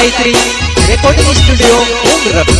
Gayatri recording studio Umrath.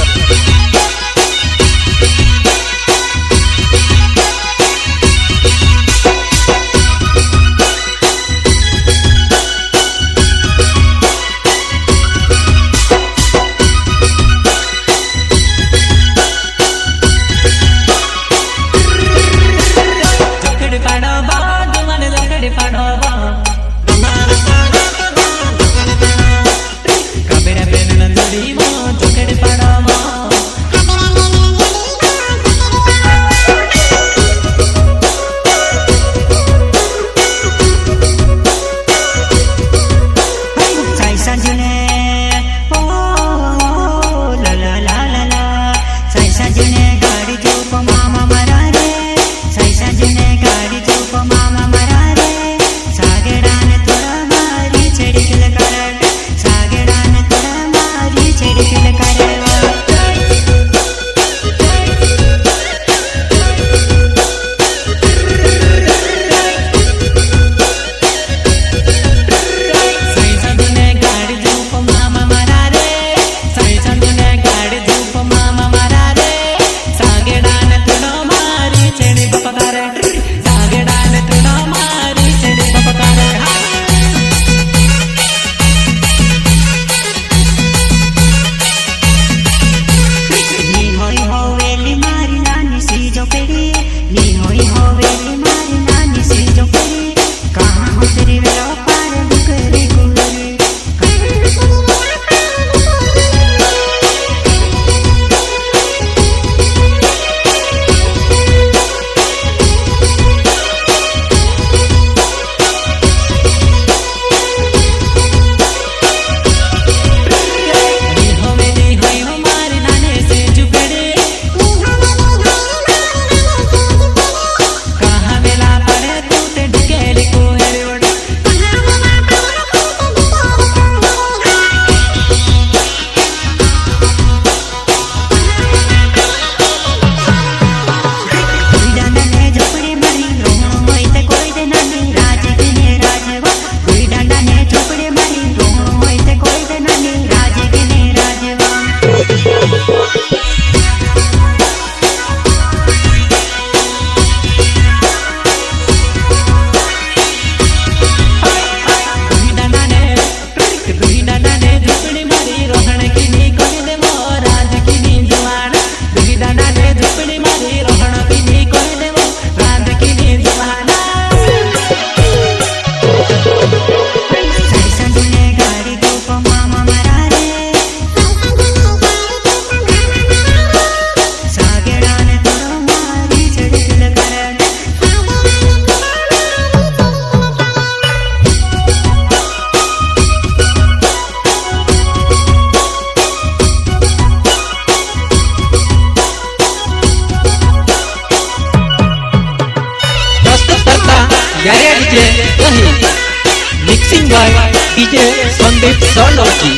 Mixing by DJ Sandeep Solanki.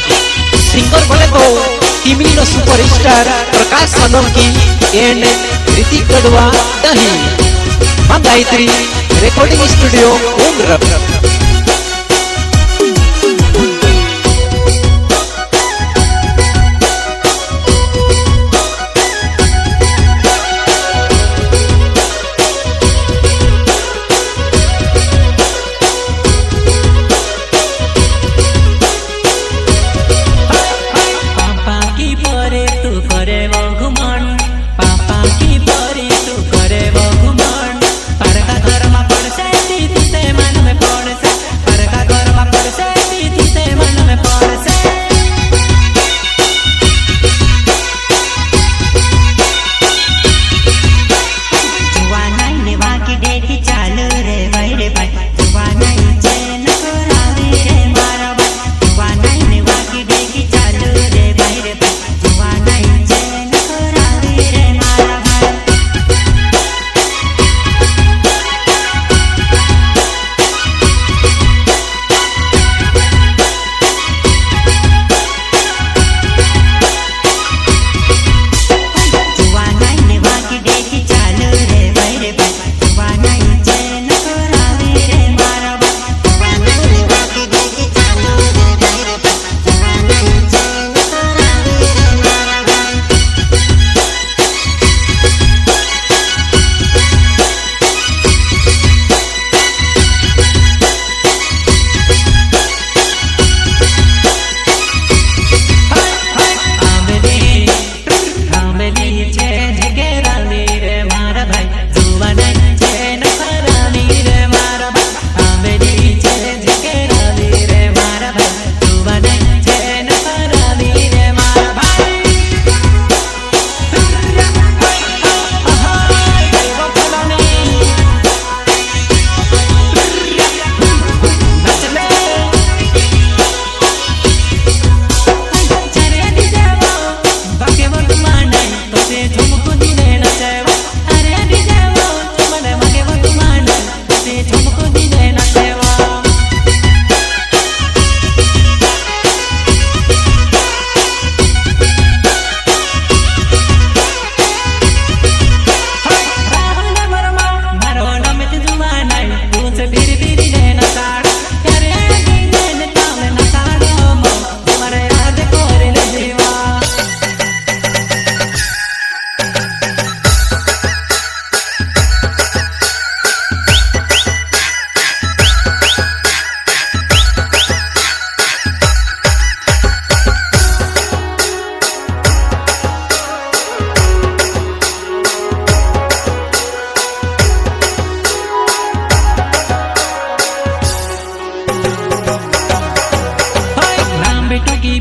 Singer बोले तो TV नो सुपरस्टार प्रकाश सोलंकी एंड ऋतिक गढ़वा दही। मां गायत्री रिकॉर्डिंग स्टूडियो उमरठ। पापा की परे तू करे वो घुमन, पार का घर में पड़ से मन में पड़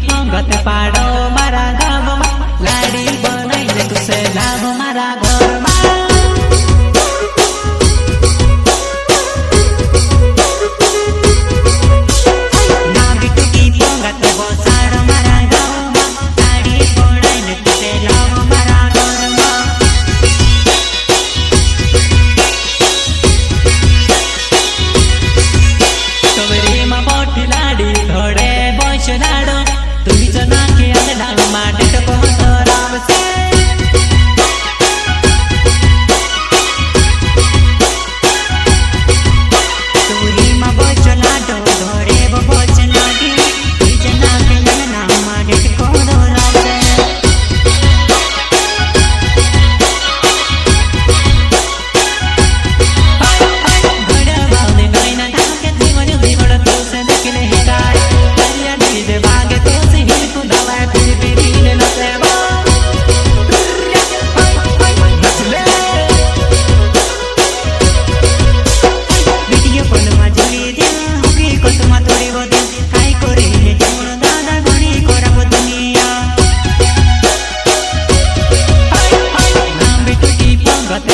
पंगत पाडो मारा गावमा लाडी बनाइले तुसे लाभ मारा घरमा नाभी टुकी पंगत बसाड मारा गावमा लाडी बनाइले तुसे लाभ मारा घरमा तवरीमा बोटी लाडी धडे बस लाडो तुझ नाके आगला माटे टको राम से तुरी मा बचना दो धोरे वो बचना दी तुझ नाके आगला माटे टको राम से घड़ा वाले नैना ढाके दीवाने दीवाना तो से देखने हिकार दरिया दीदे भागे तो से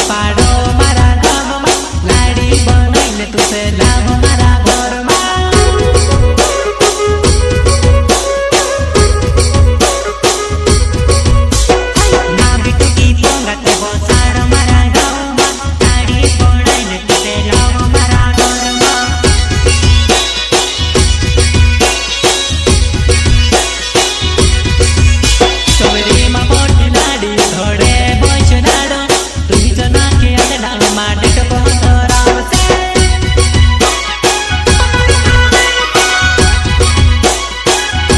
पाडो मारा गावमा लाडी बनाइले तुसे लाभ मारा घरमा नाभी टुकी पंगत बसाड मारा गावमा लाडी बनाइले तुसे लाभ मारा घरमा तवरीमा बोटी लाडी धडे बस लाडो तुझ नाके आगला माटे